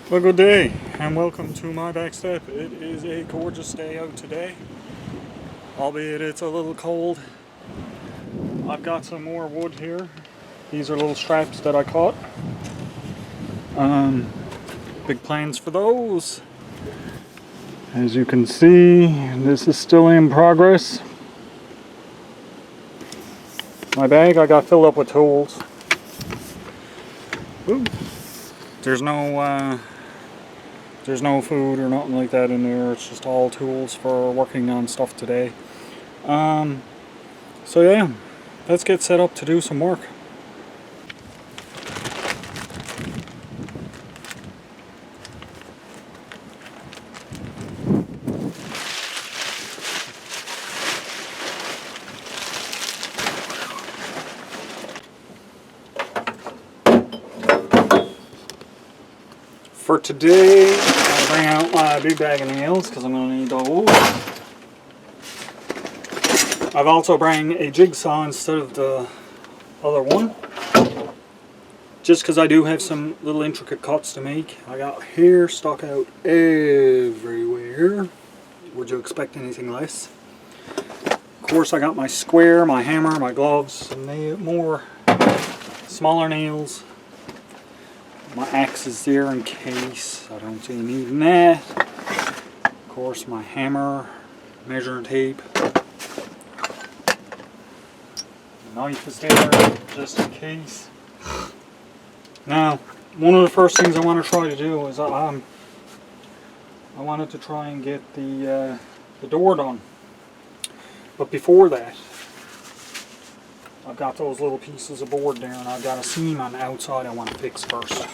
Well, good day and welcome to my back step. It is a gorgeous day out today, albeit it's a little cold. I've got some more wood here. These are little straps that I caught. Big plans for those. As you can see, this is still in progress. My bag I got filled up with tools. Ooh. There's no food or nothing like that in there. It's just all tools for working on stuff today. So yeah, let's get set up to do some work. For today, I'll bring out my big bag of nails because I'm going to need those. I've also brought a jigsaw instead of the other one, just because I do have some little intricate cuts to make. I got hair stuck out everywhere. Would you expect anything less? Of course, I got my square, my hammer, my gloves, some more smaller nails. My axe is there in case I don't see needing that. Of course, my hammer, measuring tape. The knife is there just in case. Now, one of the first things I want to try to do is I wanted to try and get the door done. But before that, I've got those little pieces of board there, and I've got a seam on the outside I want to fix first.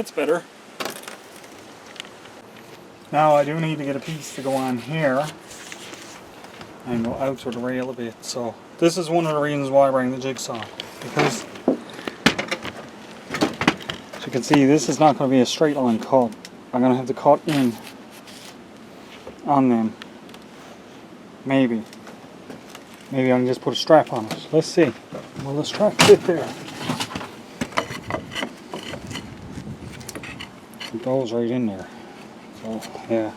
That's better. Now I do need to get a piece to go on here and go out to the rail a bit. So this is one of the reasons why I bring the jigsaw, because as you can see, this is not going to be a straight line cut. I'm going to have to cut in on them. Maybe I can just put a strap on it. Let's see. Will the strap fit there? It goes right in there. So yeah.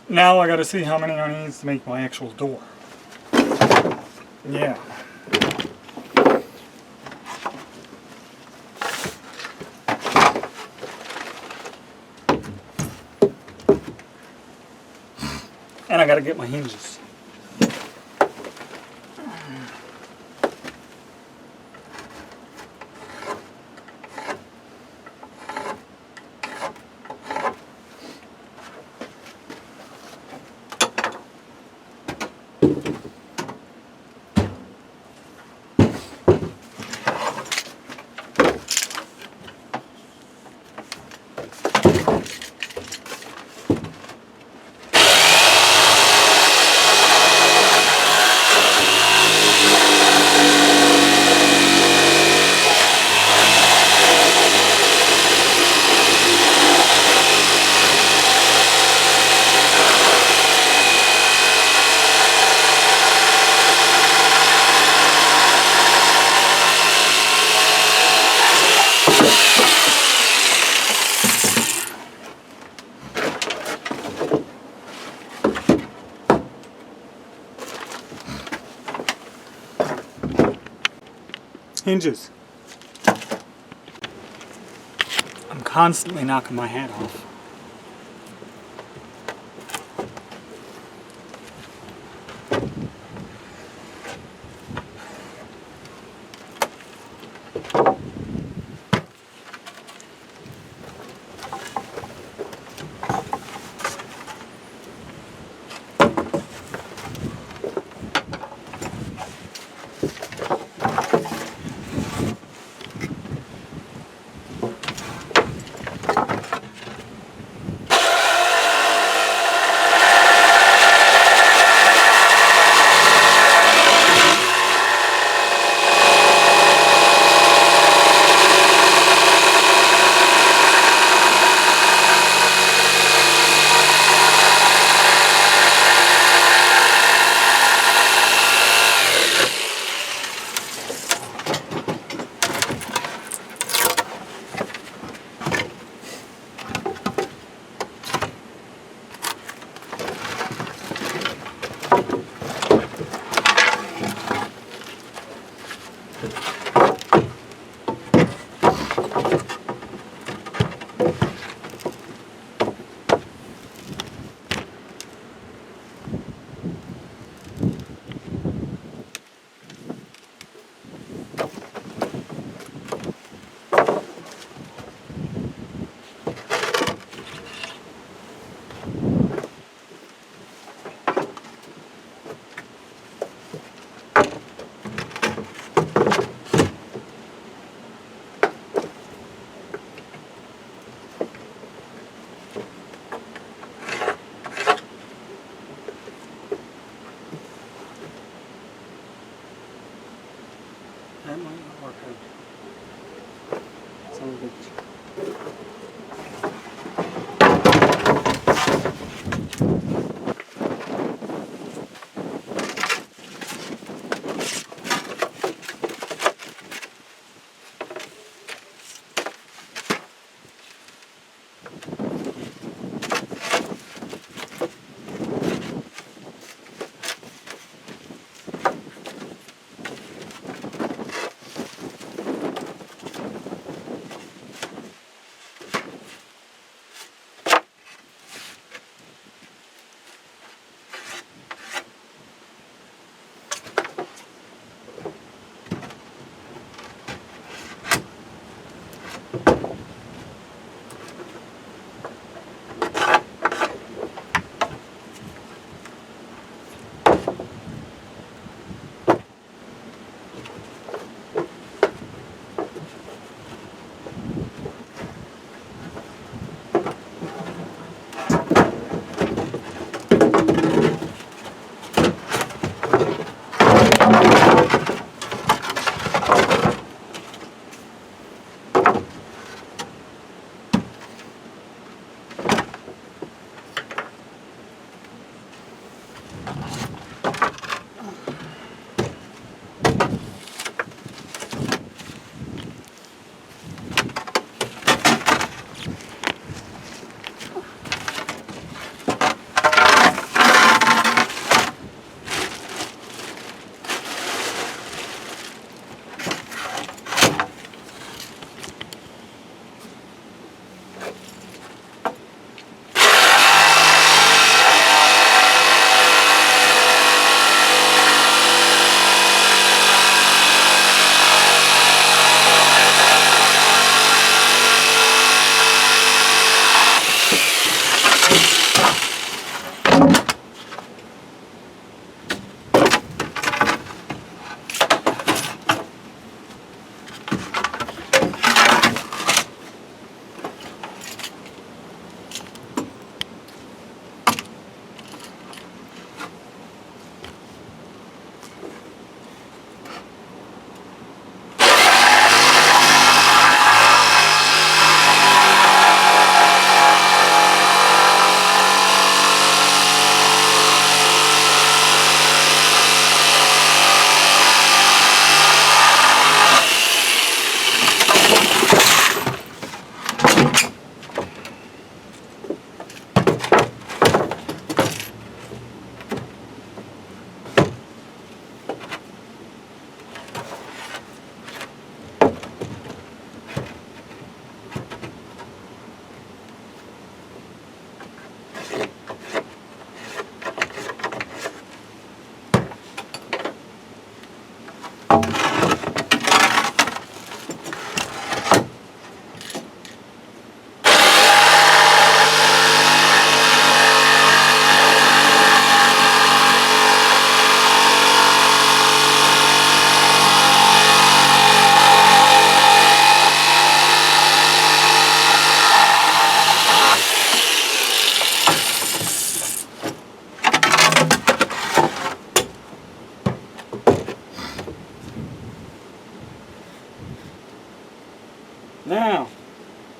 Now I gotta see how many I need to make my actual door. Yeah. And I gotta get my hinges. hinges. I'm constantly knocking my hat off.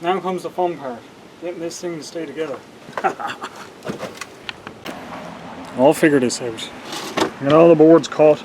Now comes the fun part. Getting this thing to stay together. I'll figure this out. Get all the boards caught.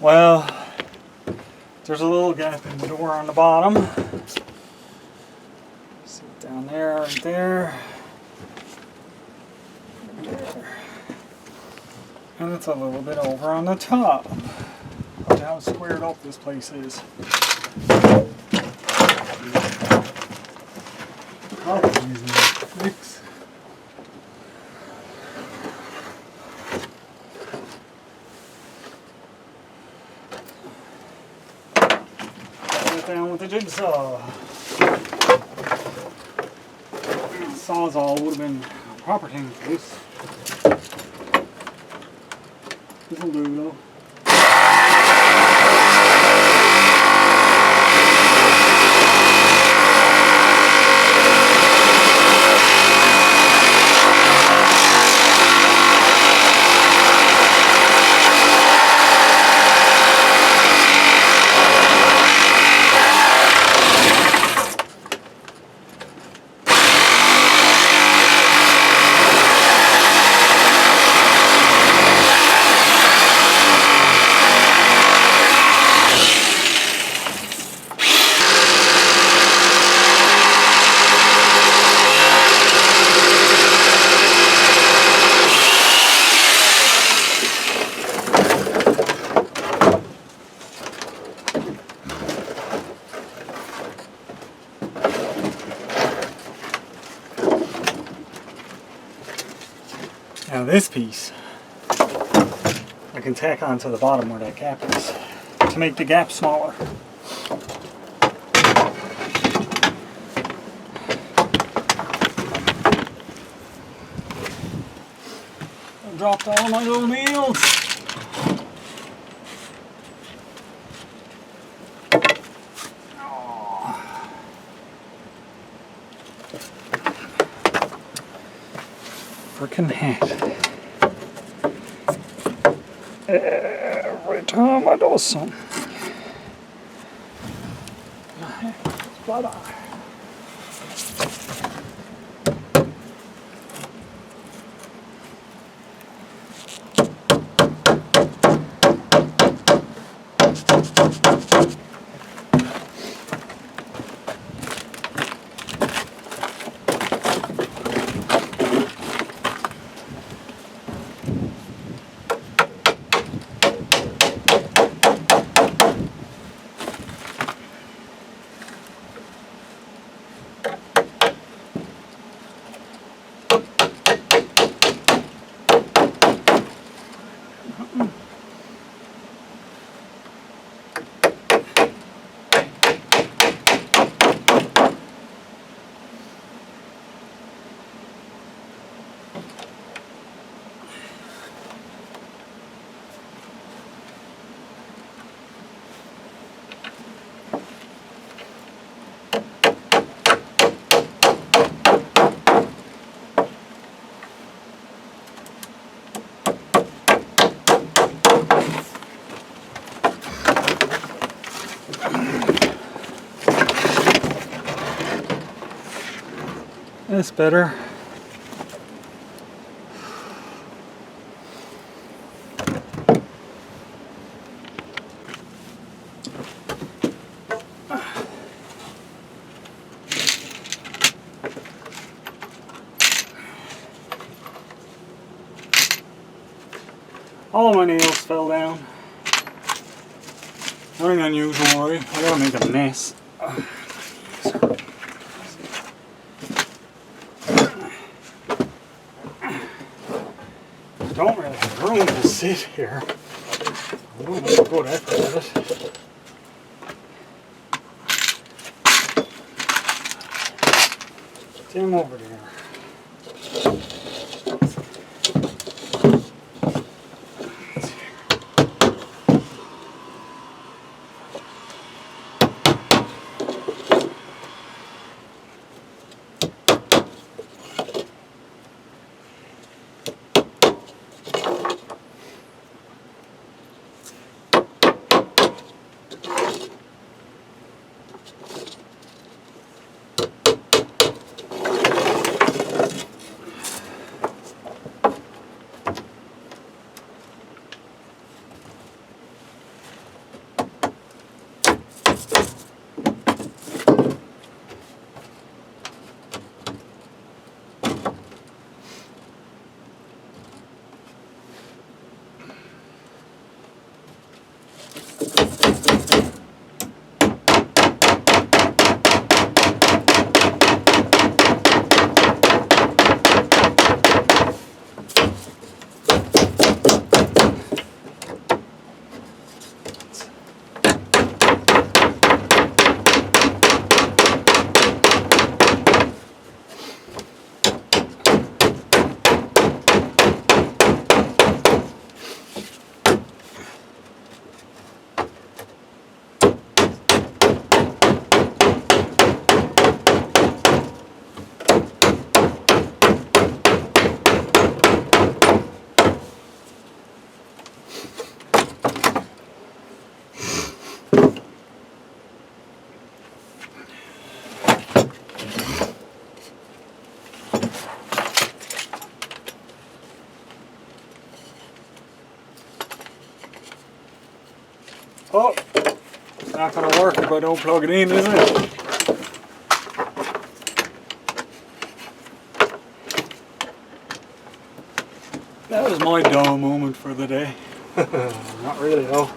Well, there's a little gap in the door on the bottom. See it down there, right there. And it's a little bit over on the top. Look how squared up this place is. That's easy to fix. Down with the jigsaw. Sawzall would have been a proper thing for this. This'll do though. Now this piece I can tack onto the bottom where that gap is to make the gap smaller. I dropped all my little nails. Frickin' hat. Every time I do something, my hat goes bye-bye. That's better. All my nails fell down. Nothing unusual, right? I gotta make a mess. Don't really have room to sit here. I'm doing a good effort at it. Tim over there. Oh, it's not going to work if I don't plug it in, is it? That was my dull moment for the day. Not really though.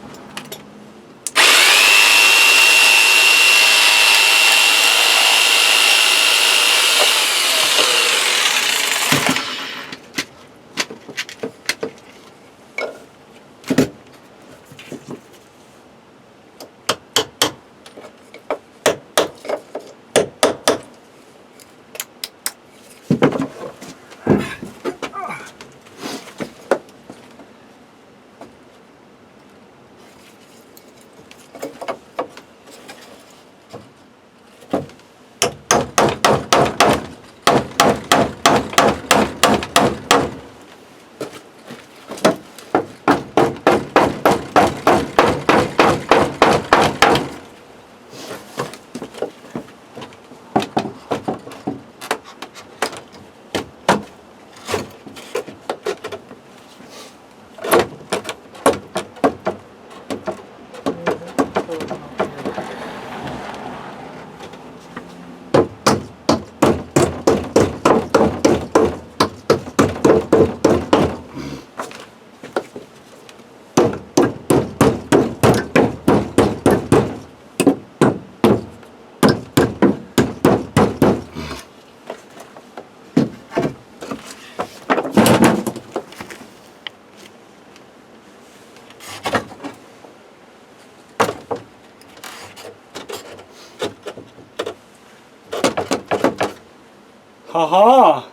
Haha!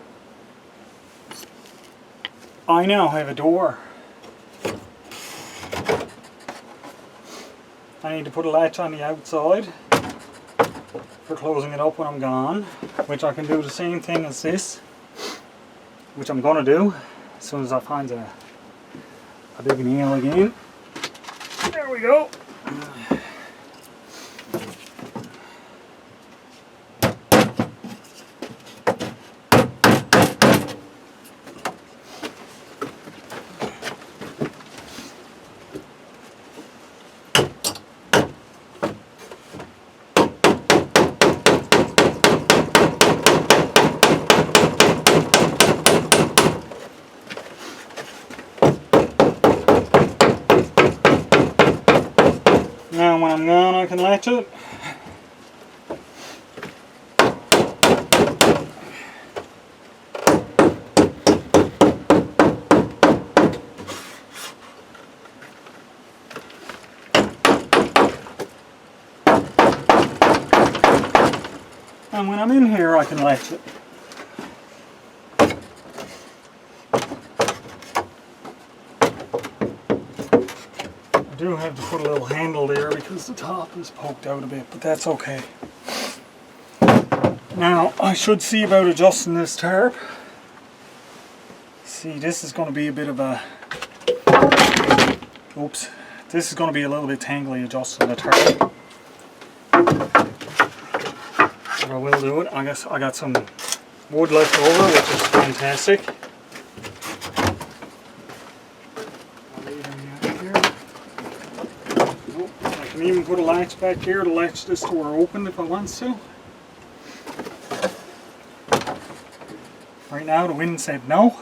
I now have a door. I need to put a latch on the outside for closing it up when I'm gone, which I can do the same thing as this, which I'm gonna do as soon as I find a big nail again. There we go. Now when I'm gone I can latch it. And when I'm in here I can latch it. I do have to put a little handle there because the top is poked out a bit, but that's okay. Now I should see about adjusting this tarp. See, this is going to be a bit of a... Oops. This is going to be a little bit tangly adjusting the tarp. But I will do it. I guess I got some wood left over, which is fantastic. I can even put a latch back here to latch this door open if I want to. Right now the wind said no,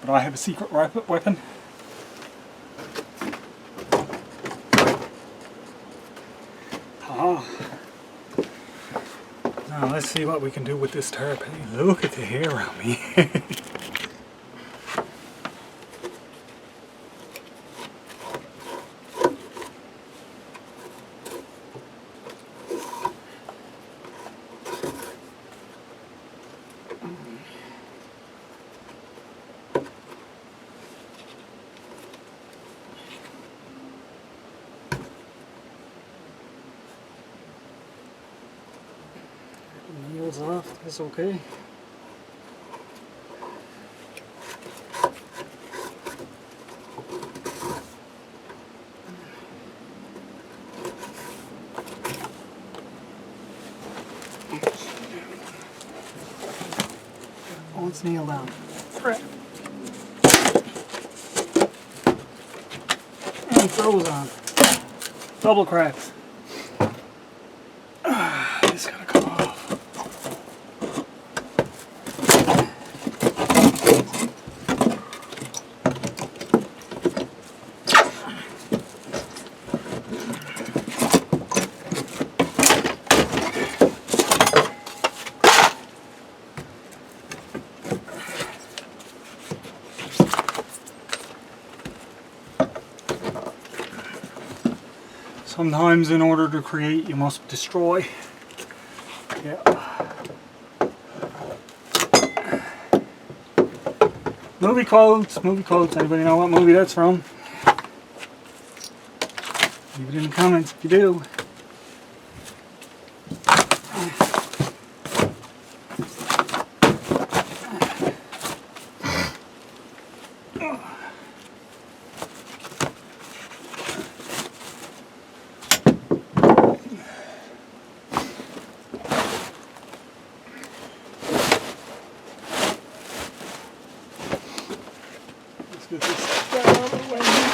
but I have a secret weapon. Now let's see what we can do with this tarp. Hey, look at the hair on me. Nails off, that's okay. Oh, it's nailed down. Thread. And throws on. Double cracks. This gotta come off. Sometimes in order to create you must destroy. Yeah. Movie quotes, anybody know what movie that's from? Leave it in the comments if you do. Let's get this guy out of the way here.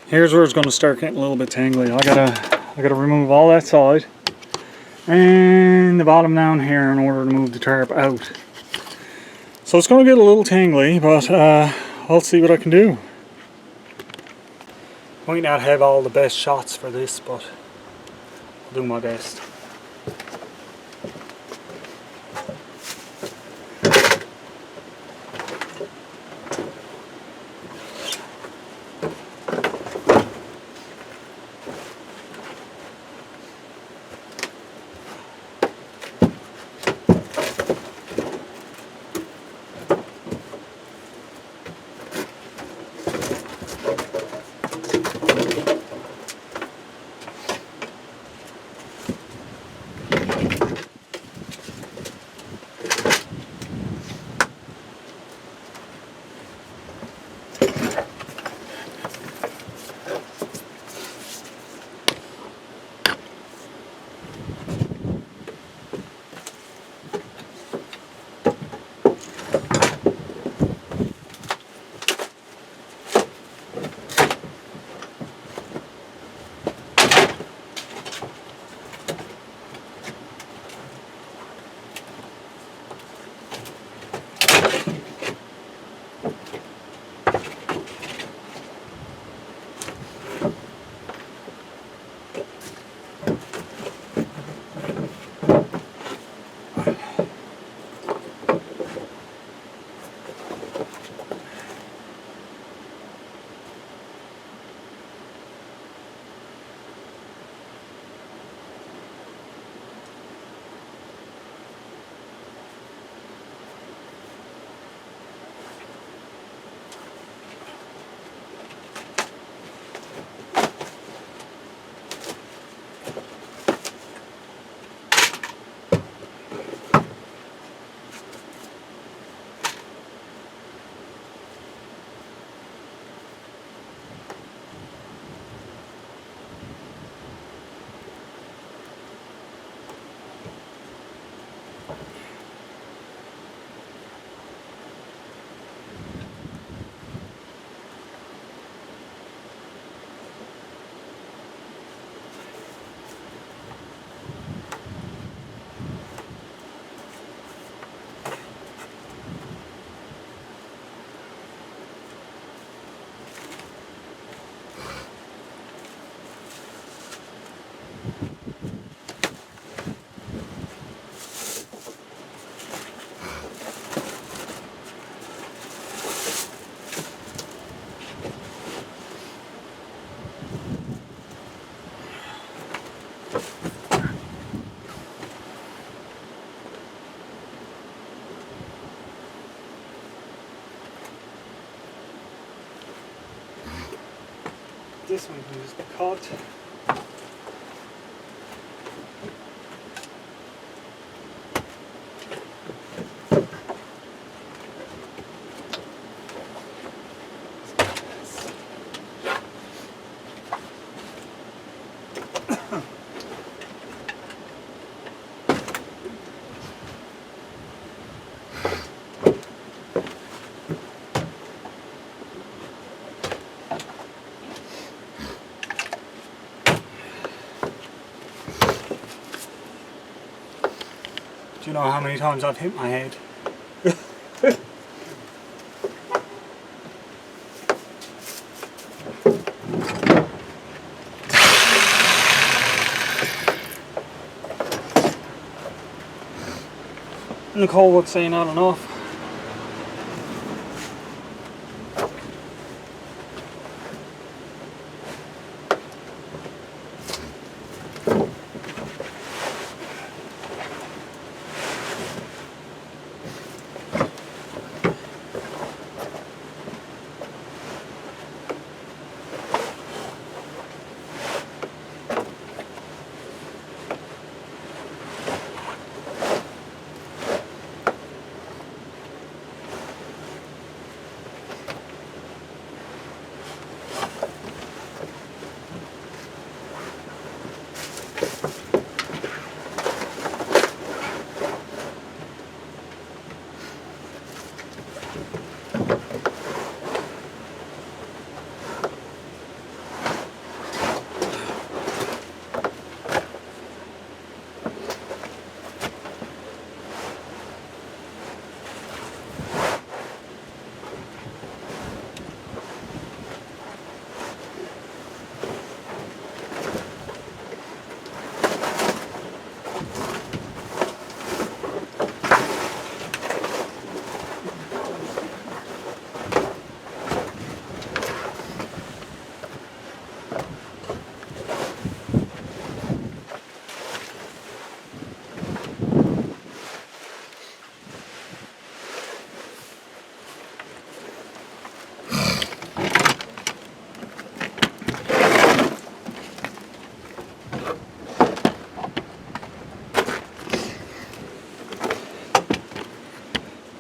Here's where it's going to start getting a little bit tangly. I gotta remove all that side and the bottom down here in order to move the tarp out. So it's going to get a little tangly, but I'll see what I can do. Might not have all the best shots for this, but I'll do my best. this one can just be cut. Do you know how many times I've hit my head? Nicole would say not enough.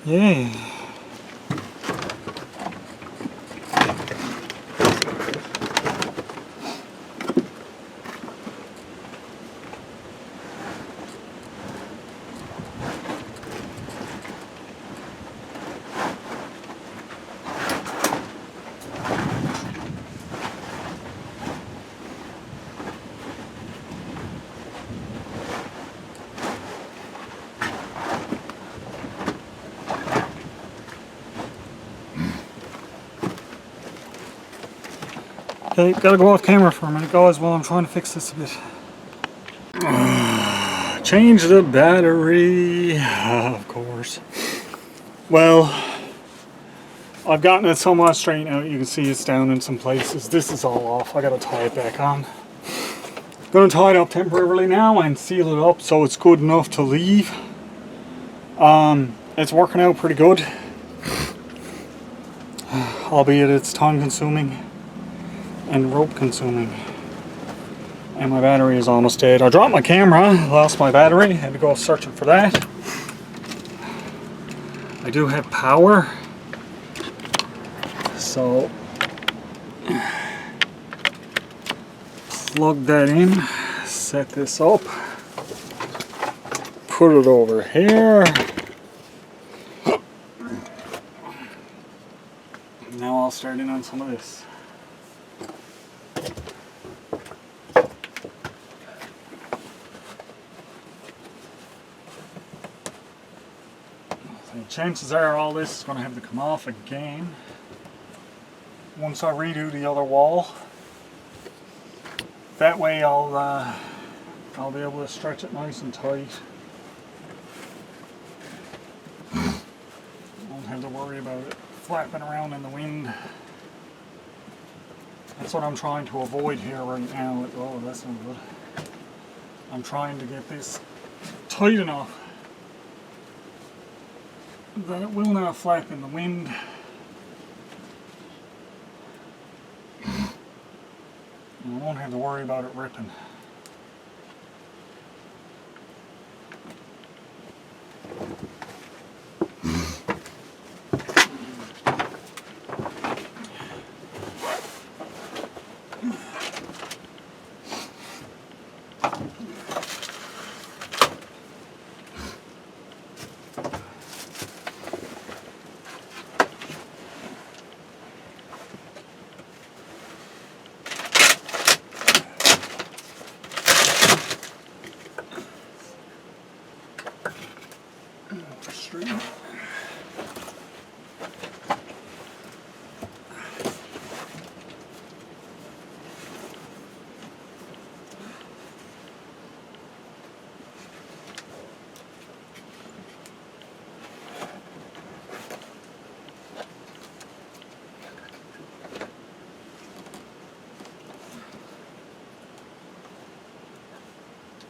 Yeah. Okay, gotta go off camera for a minute, guys, while I'm trying to fix this a bit. Change the battery, of course. Well, I've gotten it somewhat straightened out. You can see it's down in some places. This is all off. I gotta tie it back on. Gonna tie it up temporarily now and seal it up so it's good enough to leave. It's working out pretty good, albeit it's time consuming and rope consuming, and my battery is almost dead. I dropped my camera, lost my battery, had to go searching for that. I do have power, so plug that in, set this up, put it over here. Now I'll start in on some of this. Chances are all this is going to have to come off again once I redo the other wall. That way I'll be able to stretch it nice and tight. Won't have to worry about it flapping around in the wind. That's what I'm trying to avoid here right now. Oh, that's not good. I'm trying to get this tight enough that it will not flap in the wind. won't have to worry about it ripping.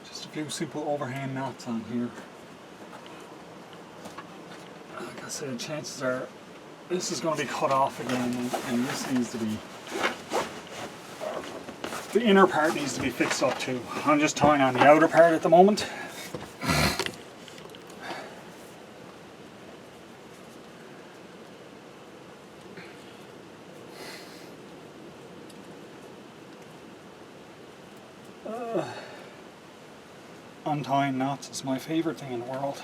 Just a few simple overhand knots on here. Like I said, chances are this is going to be cut off again, and this needs to be, the inner part needs to be fixed up too. I'm just tying on the outer part at the moment. Untying knots is my favorite thing in the world.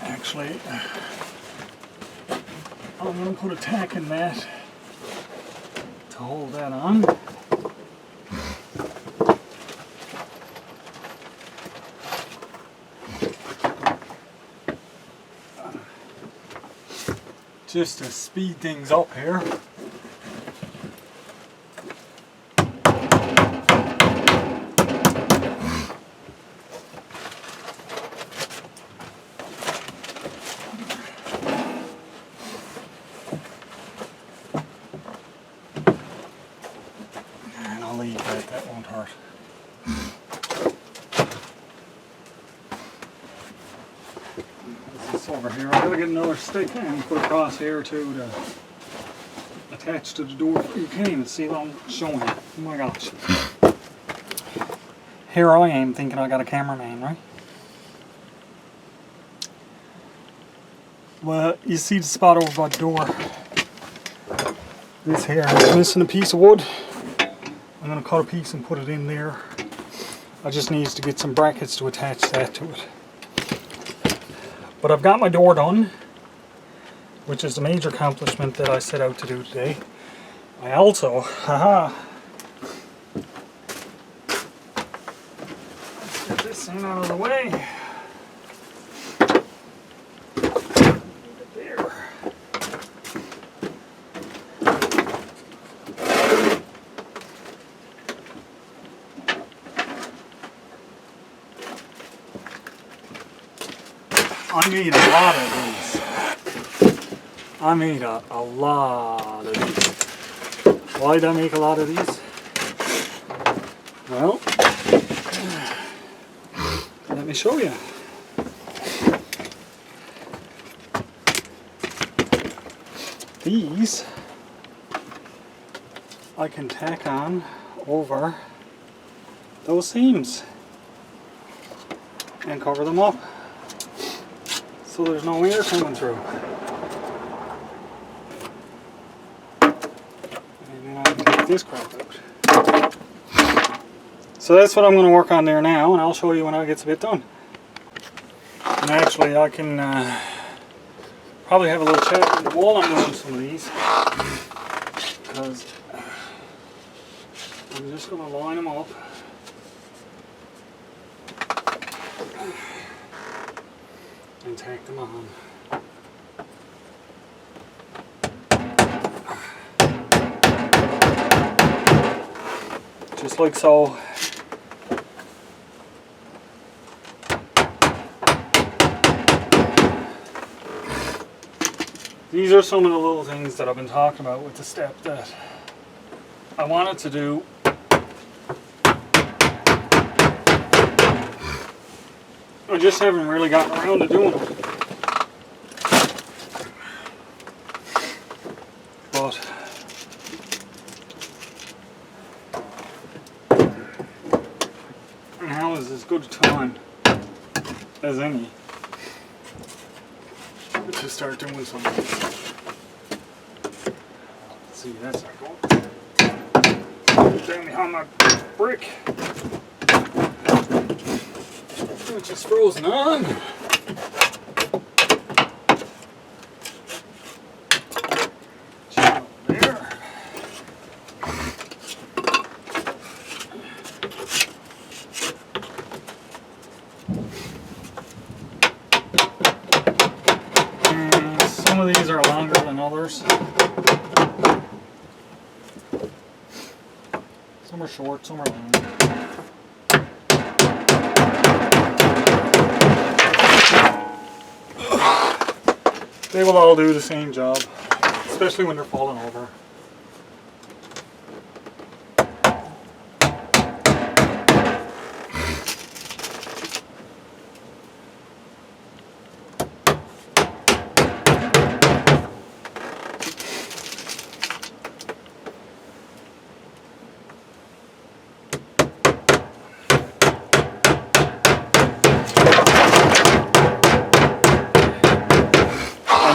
Actually, I'm going to put a tack in that to hold that on. Just to speed things up here. And I'll leave that, that won't hurt. This over here, I'm going to get another stick and put across here too to attach to the door. You can't even see what I'm showing you. Oh my gosh. Here I am thinking I got a cameraman, right? Well, you see the spot over by the door. This here is missing a piece of wood. I'm going to cut a piece and put it in there. I just need to get some brackets to attach that to it. But I've got my door done, which is a major accomplishment that I set out to do today. I also, let's get this thing out of the way. There. I made a lot of these. I made a lot of these. Why did I make a lot of these? Well, let me show you. These I can tack on over those seams and cover them up so there's no air coming through. And then I can take this crap out. So that's what I'm going to work on there now, and I'll show you when I get a bit done. And actually I can probably have a little chat while I'm doing some of these, because I'm just going to line them up. And tack them on. Just like so. these are some of the little things that I've been talking about with the step that I wanted to do. I just haven't really gotten around to doing it. But now is as good a time as any to start doing something. Let's see, that's not going down behind my brick, which is frozen on. There. And some of these are longer than others. Some are short, some are long. They will all do the same job, especially when they're falling over.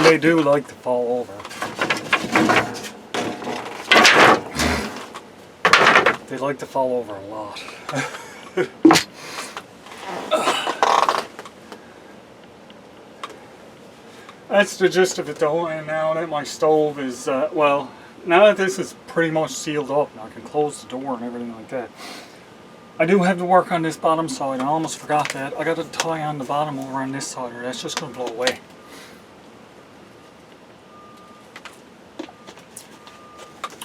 They do like to fall over. They like to fall over a lot. That's the gist of it though, and now that my stove is, well, now that this is pretty much sealed up and I can close the door and everything like that, I do have to work on this bottom side. I almost forgot that. I got to tie on the bottom over on this side or that's just going to blow away.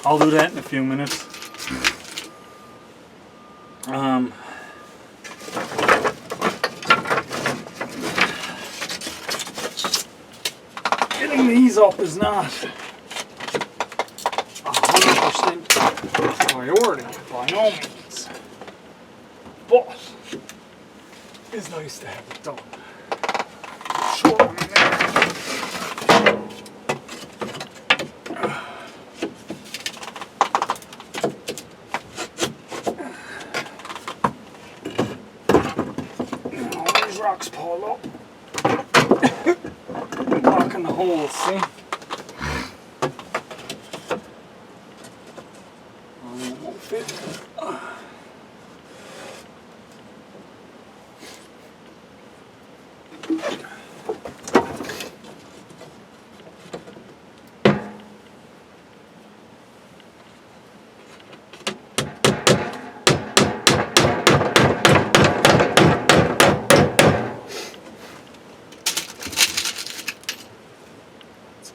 I'll do that in a few minutes. Getting these up is not 100% priority by no means, but it's nice to have it done. Short one in there. Rocks pull up, blocking the holes, see? It won't fit.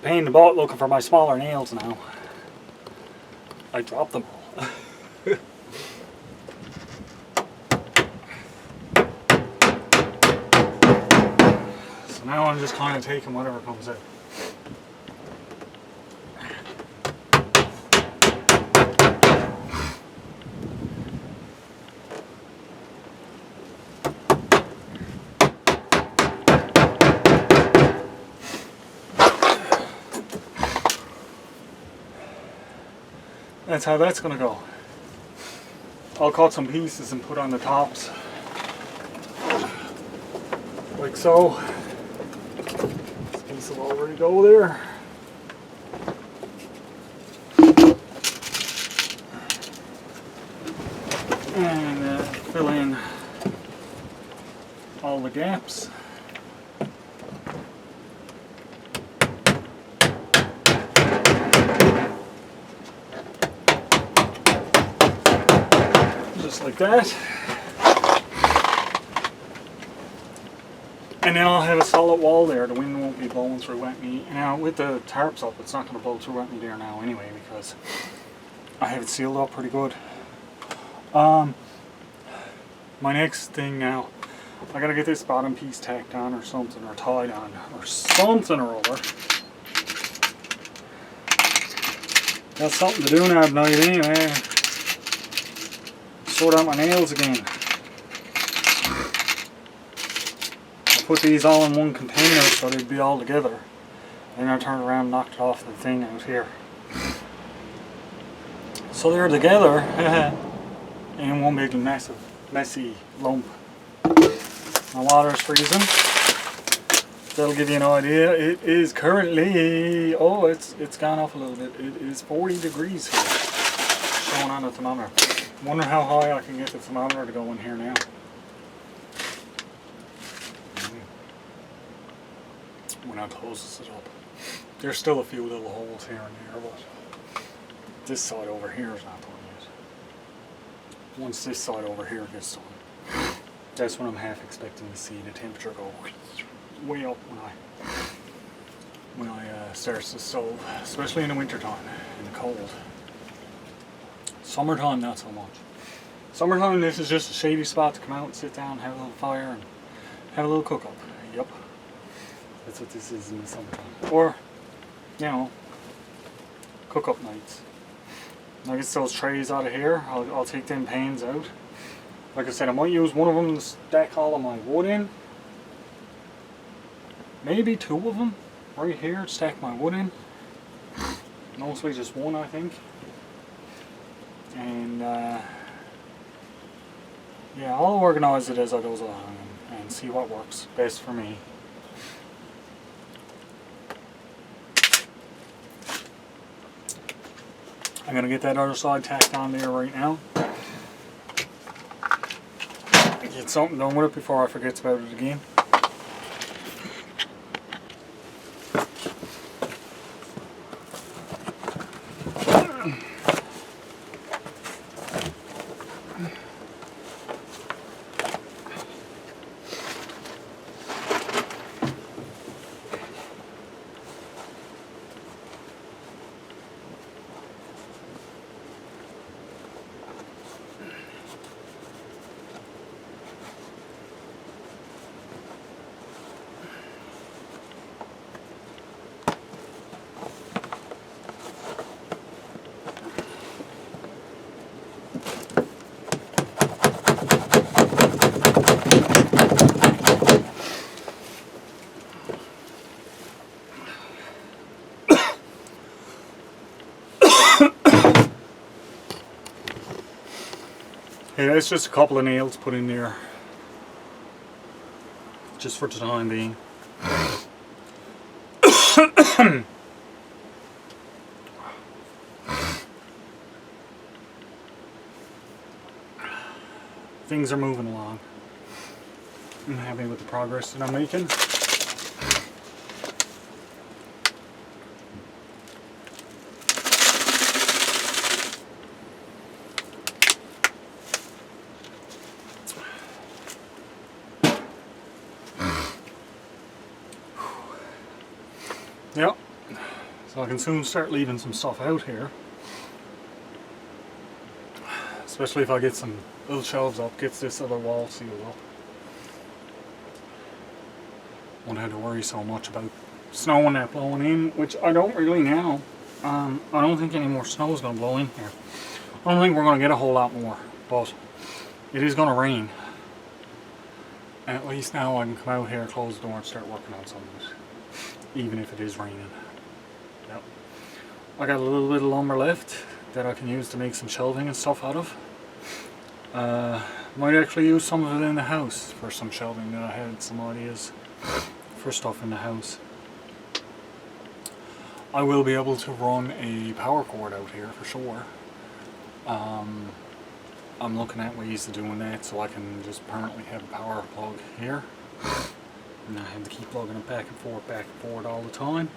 Pain in the butt looking for my smaller nails now. I dropped them all. So now I'm just kind of taking whatever comes out. That's how that's going to go. I'll cut some pieces and put on the tops. Like so. This piece will already go there. And fill in all the gaps. Just like that. And then I'll have a solid wall there. The wind won't be blowing through at me. Now with the tarps up, it's not going to blow through at me there now anyway because I have it sealed up pretty good. My next thing now, I got to get this bottom piece tacked on or something, or tied on or something or other. Got something to do now tonight anyway. Sort out my nails again. I put these all in one container so they'd be all together. Then I turned around and knocked it off the thing out here. So they're together in one big massive messy lump. My water's freezing. That'll give you an idea. It is currently, oh, it's gone off a little bit. It is 40 degrees here, showing on the thermometer. Wonder how high I can get the thermometer to go in here now. When I close it up. There's still a few little holes here and there, but this side over here is not done yet. Once this side over here gets done, that's when I'm half expecting to see the temperature go way up when I start the stove, especially in the winter time, in the cold. Summertime, not so much. Summertime, this is just a shady spot to come out and sit down, have a little fire, and have a little cook up. Yep, that's what this is in the summertime. Or, you know, cook up nights. I get those trays out of here. I'll take them pans out. Like I said, I might use one of them to stack all of my wood in. Maybe two of them right here to stack my wood in. Mostly just one, I think. And yeah, I'll organize it as I goes along and see what works best for me. I'm gonna get that other side tacked on there right now. Get something done with it before I forget about it again. Yeah, it's just a couple of nails put in there, just for the time being. Things are moving along. I'm happy with the progress that I'm making. Yep, so I can soon start leaving some stuff out here. Especially if I get some little shelves up, gets this other wall sealed up. Won't have to worry so much about snow and that blowing in, which I don't really now. I don't think any more snow is going to blow in here. I don't think we're going to get a whole lot more, but it is going to rain. And at least now I can come out here, close the door and start working on some of it. Even if it is raining. Yep. I got a little bit of lumber left that I can use to make some shelving and stuff out of. Might actually use some of it in the house for some shelving. I had some ideas for stuff in the house. I will be able to run a power cord out here for sure. I'm looking at ways of doing that so I can just permanently have a power plug here. And I have to keep plugging it back and forth all the time.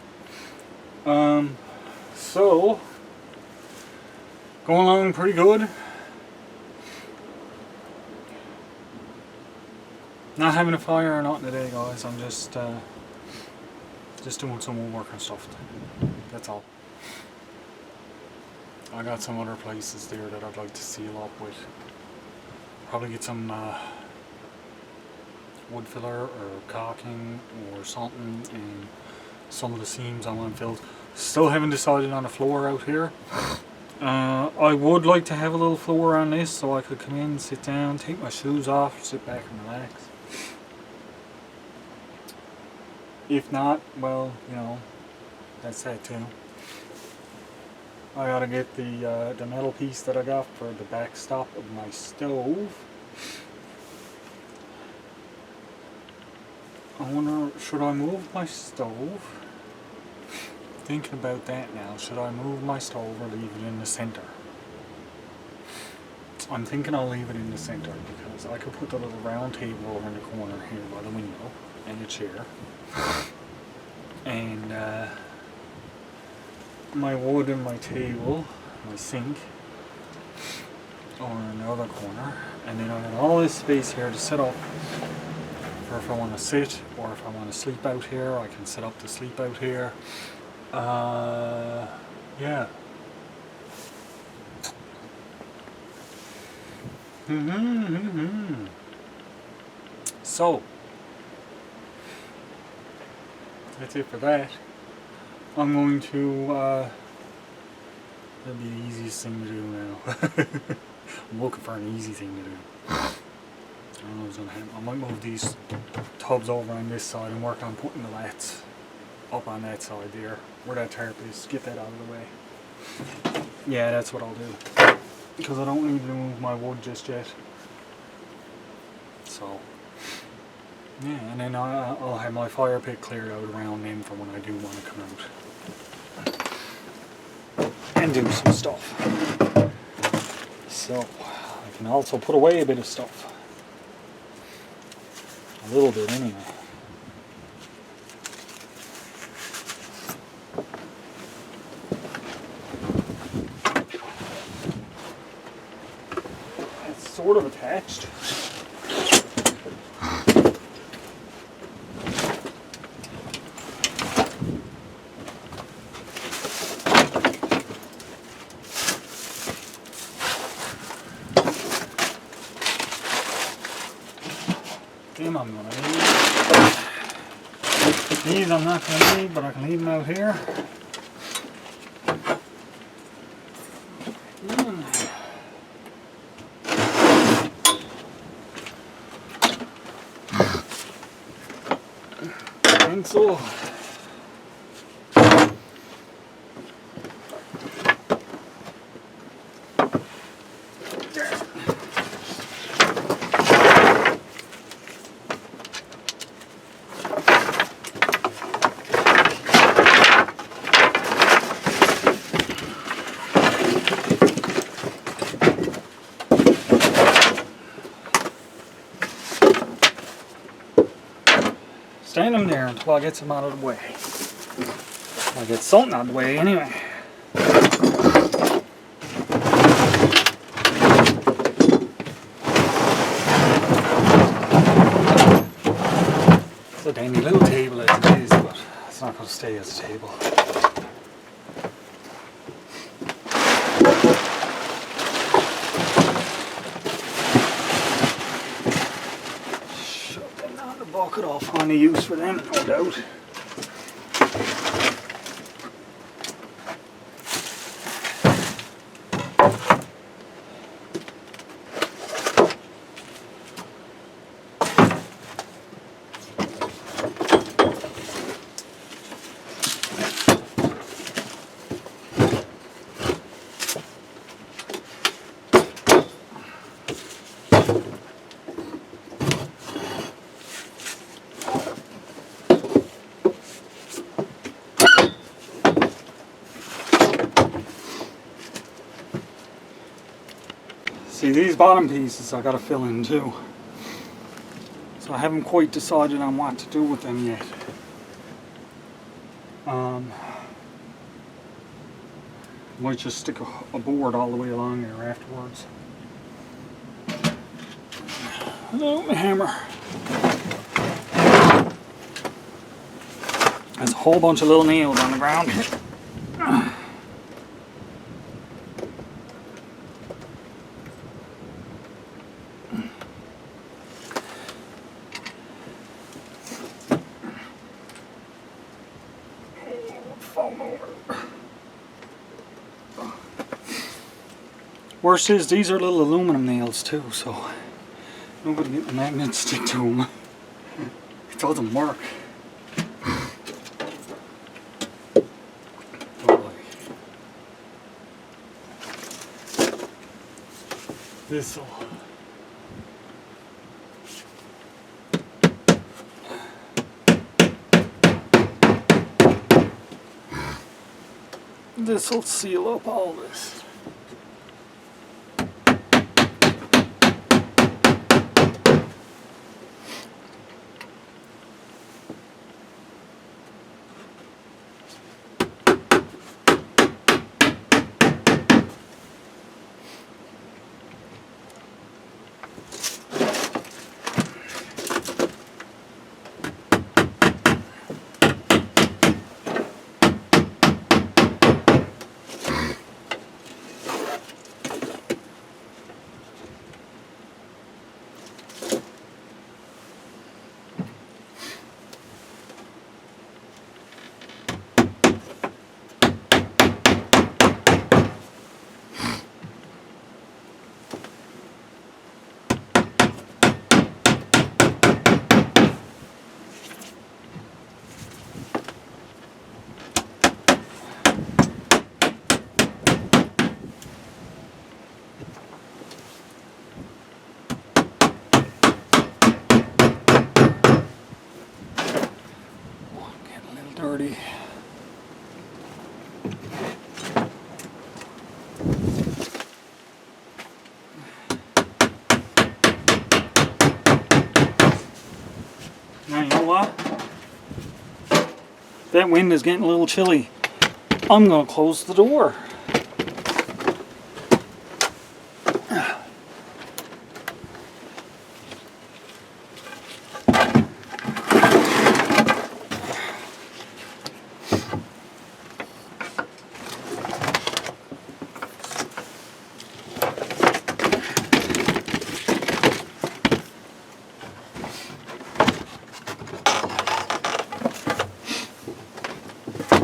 So, going along pretty good. Not having a fire or nothing today, guys. I'm just doing some more work and stuff. That's all. I got some other places there that I'd like to seal up with. Probably get some wood filler or caulking or something, and some of the seams I want filled. Still haven't decided on a floor out here. I would like to have a little floor on this so I could come in, sit down, take my shoes off, sit back and relax. If not, well, you know, that's that too. I gotta get the metal piece that I got for the backstop of my stove. I wonder, should I move my stove? Thinking about that now, should I move my stove or leave it in the center? I'm thinking I'll leave it in the center because I could put the little round table over in the corner here by the window and a chair. And my wood and my table, my sink, over in the other corner. And then I got all this space here to sit up. Or if I want to sit, or if I want to sleep out here, I can sit up to sleep out here. Yeah. So, that's it for that. I'm going to, that'd be the easiest thing to do now. I'm looking for an easy thing to do. I don't know what's gonna happen. I might move these tubs over on this side and work on putting the lats up on that side there, where that tarp is. Get that out of the way. Yeah, that's what I'll do. Because I don't need to move my wood just yet. So, yeah, and then I'll have my fire pit cleared out around then for when I do want to come out and do some stuff. So, I can also put away a bit of stuff. A little bit anyway. It's sort of attached. Them I'm going to need. These I'm not going to need, but I can leave them out here. Pencil. Stand them there until I get some out of the way. I get something out of the way anyway. It's a dandy little table as it is, but it's not going to stay as a table. Bucket, I'll find a use for them, no doubt. See, these bottom pieces I gotta fill in too. So I haven't quite decided on what to do with them yet. Might just stick a board all the way along there afterwards. Hello, my hammer. There's a whole bunch of little nails on the ground here. phone over. Worst is these are little aluminum nails too, so nobody get the magnet stick to them. It doesn't work. This'll. This'll seal up all this. Dirty. Now you know what? That wind is getting a little chilly. I'm going to close the door.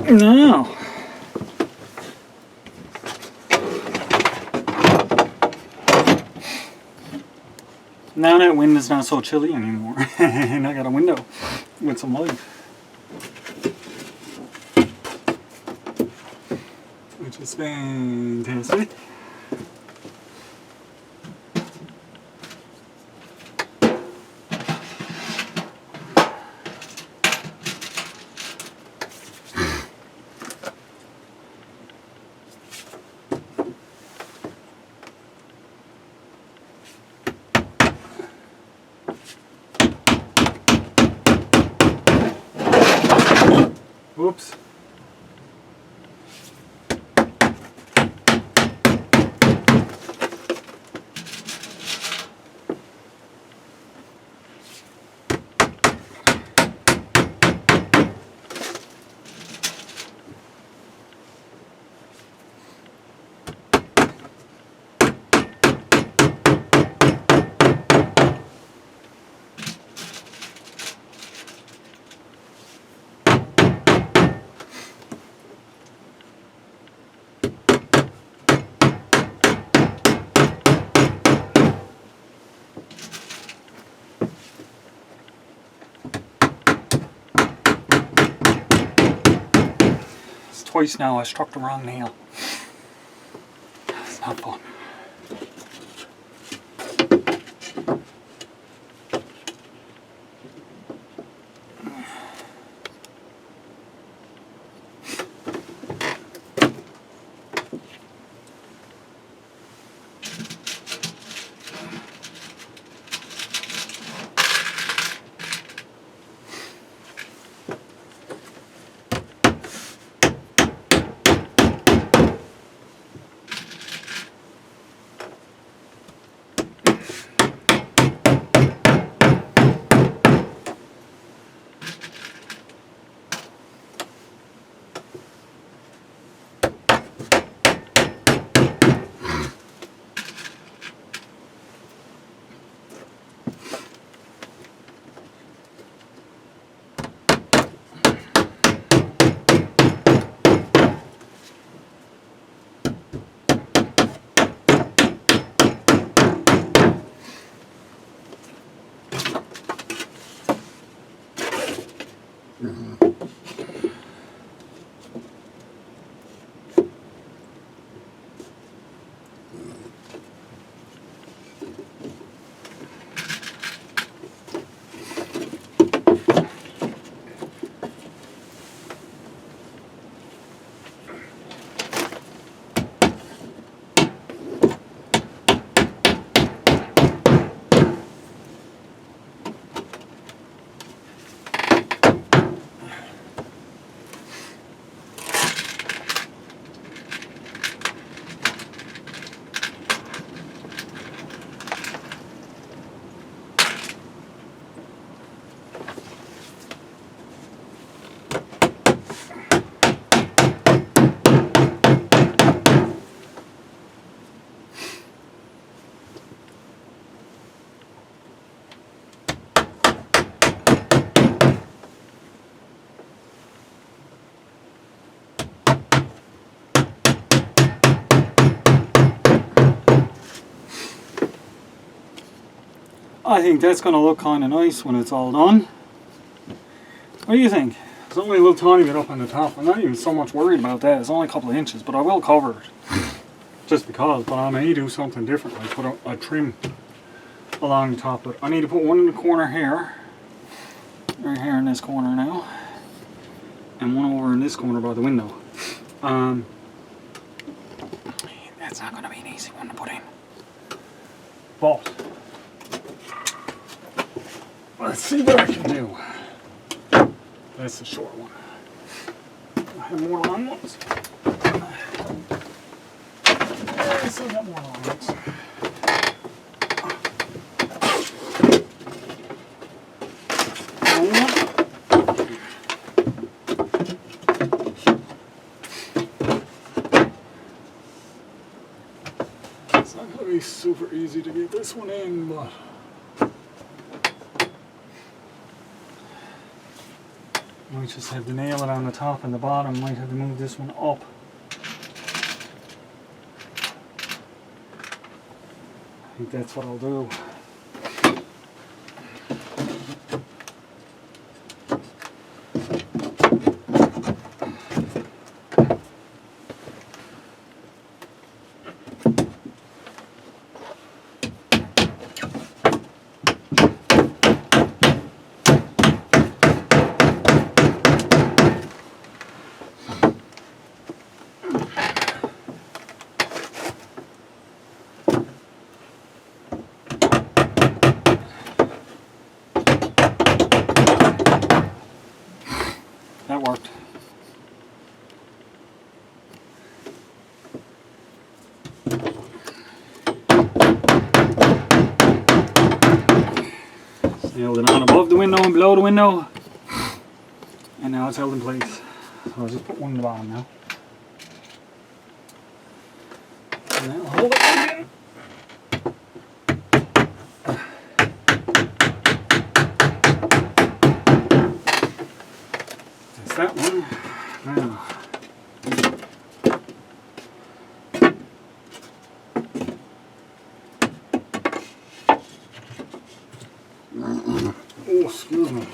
No. Now that wind is not so chilly anymore. And I got a window with some light. Which is fantastic. Whoops. Twice now I struck the wrong nail. It's not fun. I think that's going to look kind of nice when it's all done. What do you think? It's only a little tiny bit up on the top. I'm not even so much worried about that. It's only a couple of inches, but I will cover it. Just because, but I may do something different. I put a trim along the top, but I need to put one in the corner here. Right here in this corner now. And one over in this corner by the window. That's not going to be an easy one to put in. But let's see what I can do. That's the short one. I have more long ones. I still got more long ones. It's not going to be super easy to get this one in, but might just have to nail it on the top and the bottom. Might have to move this one up. I think that's what I'll do. That worked. Nailed it on above the window and below the window. And now it's held in place. So I'll just put one in the bottom now. And that'll hold it again. That one. Now. Oh, excuse me.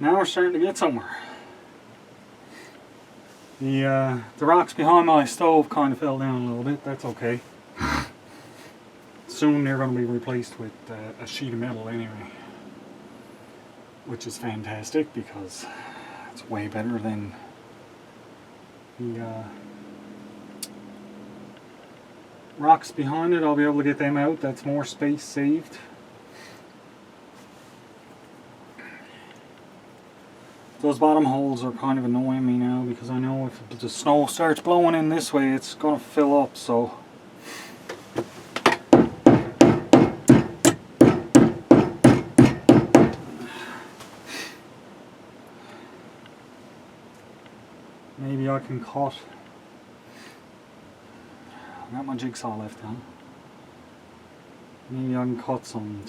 Now we're starting to get somewhere. The rocks behind my stove kind of fell down a little bit. That's okay. Soon they're going to be replaced with a sheet of metal anyway, which is fantastic because it's way better than the rocks behind it. I'll be able to get them out. That's more space saved. Those bottom holes are kind of annoying me now because I know if the snow starts blowing in this way, it's going to fill up, so maybe I can cut. I got my jigsaw left on. Maybe I can cut some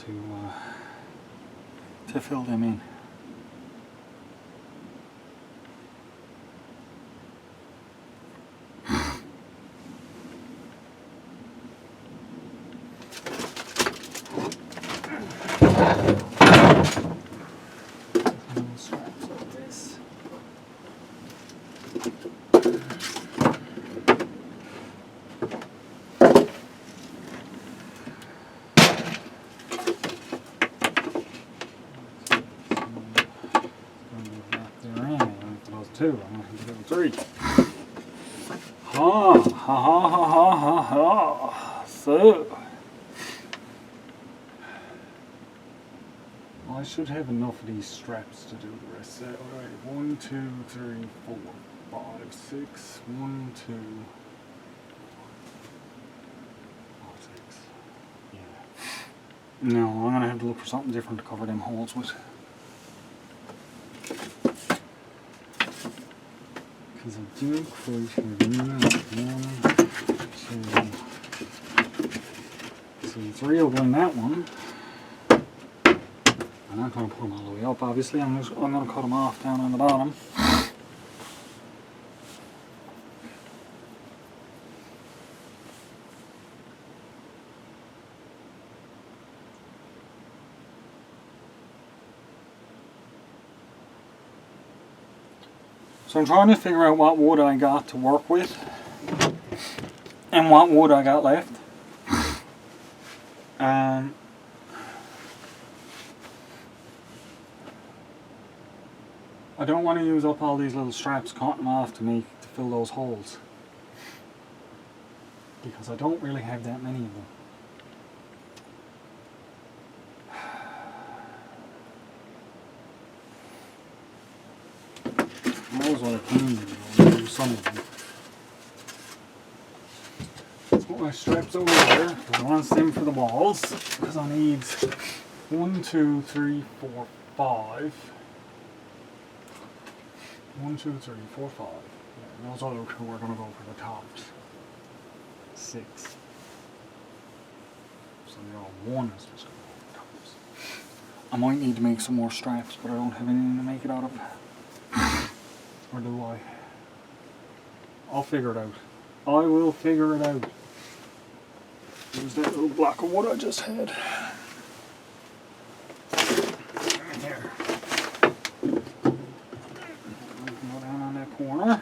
to fill them in. Two, I'm going to do three. Ha ha ha ha ha ha ha. So I should have enough of these straps to do the rest. Alright, 1, 2, 3, 4, 5, 6. 1, 2, 4, 6. Yeah. No, I'm gonna have to look for something different to cover them holes with. Because I do quite have enough. 1, 2. So 3 will go in that one. I'm not going to put them all the way up, obviously. I'm going to cut them off down on the bottom. So I'm trying to figure out what wood I got to work with and what wood I got left. I don't want to use up all these little straps, cut them off to fill those holes, because I don't really have that many of them. Those what I can do, I'll do some of them. Let's put my straps over there, because I want them for the walls, because I need 1, 2, 3, 4, 5. 1, 2, 3, 4, 5. Yeah, those other two are going to go for the tops. 6. So the other one is just going to go for the tops. I might need to make some more straps, but I don't have anything to make it out of. Or do I? I'll figure it out. I will figure it out. Use that little block of wood I just had. Here. Go down on that corner.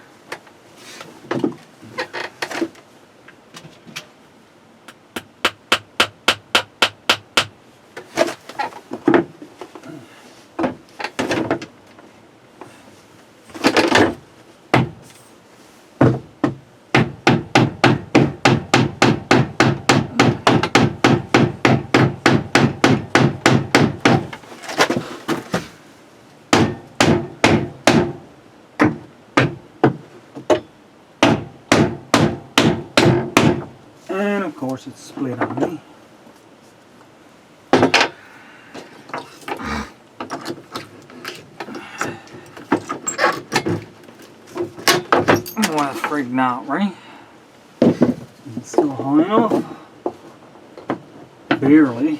And of course it's split on me. Well, that's freaking out, right? It's still high enough. Barely.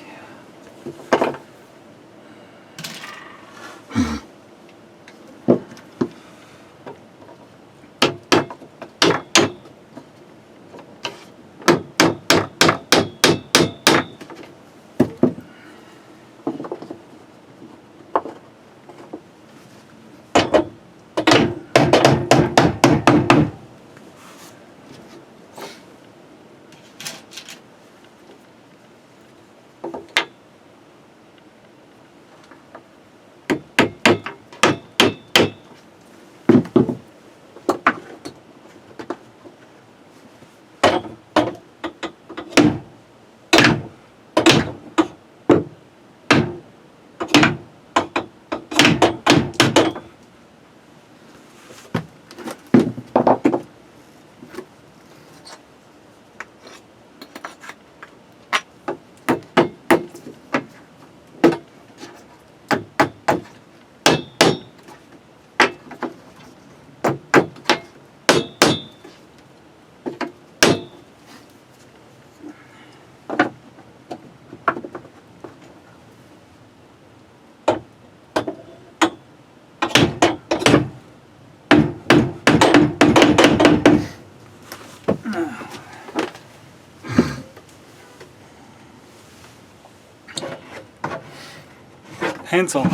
Pencil,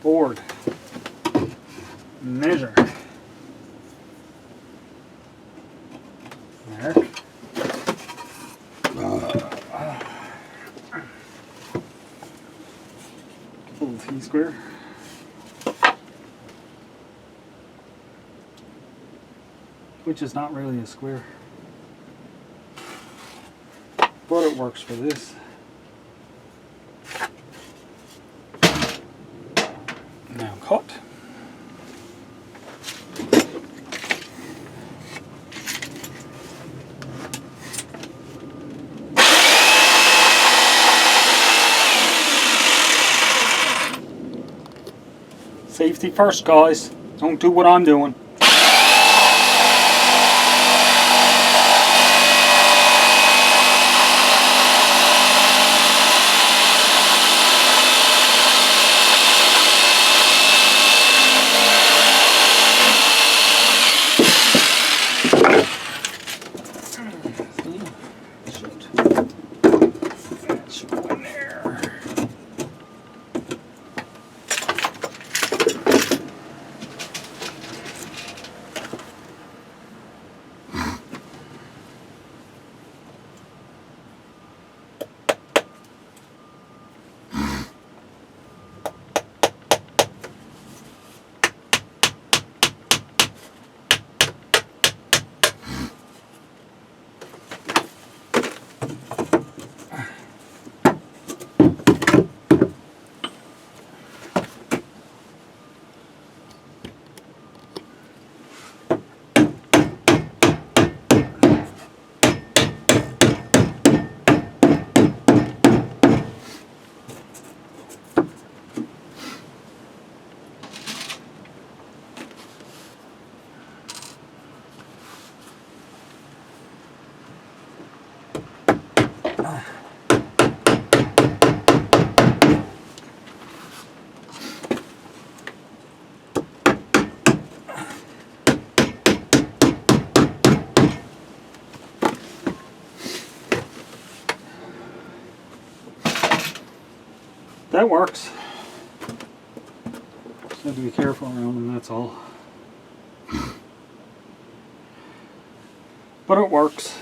board, measure, mark, little T-square, which is not really a square, but it works for this. cut. Safety first, guys. Don't do what I'm doing. That works. Just have to be careful around them, that's all. But it works.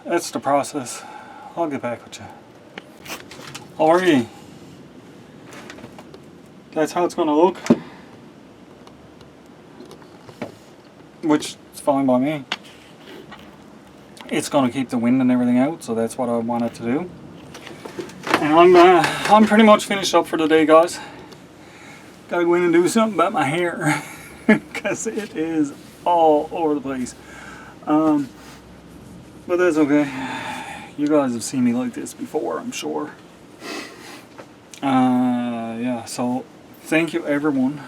That's the process. I'll get back with you. Alrighty. That's how it's going to look. Which is fine by me. It's going to keep the wind and everything out, so that's what I want it to do. And I'm pretty much finished up for the day, guys. Gotta go in and do something about my hair because it is all over the place. But that's okay. You guys have seen me like this before, I'm sure. Yeah, so thank you everyone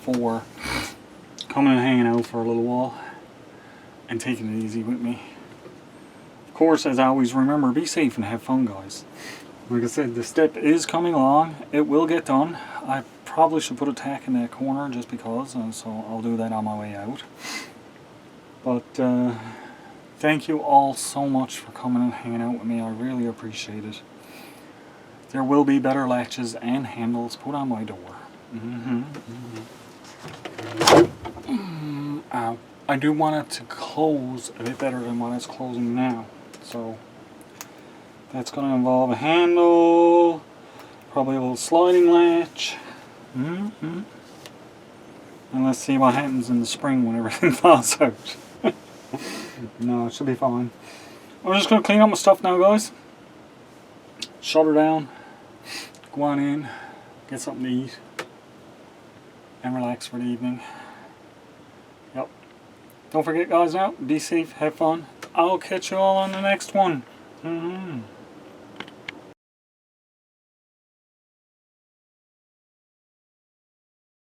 for coming and hanging out for a little while and taking it easy with me. Of course, as I always, remember, be safe and have fun, guys. Like I said, the step is coming along. It will get done. I probably should put a tack in that corner just because, so I'll do that on my way out. But thank you all so much for coming and hanging out with me. I really appreciate it. There will be better latches and handles put on my door. I do want it to close a bit better than what it's closing now. So that's going to involve a handle, probably a little sliding latch. And let's see what happens in the spring when everything falls out. No, it should be fine. I'm just going to clean up my stuff now, guys. Shut her down. Go on in, get something to eat, and relax for the evening. Yep. Don't forget, guys, now, be safe, have fun. I'll catch you all on the next one.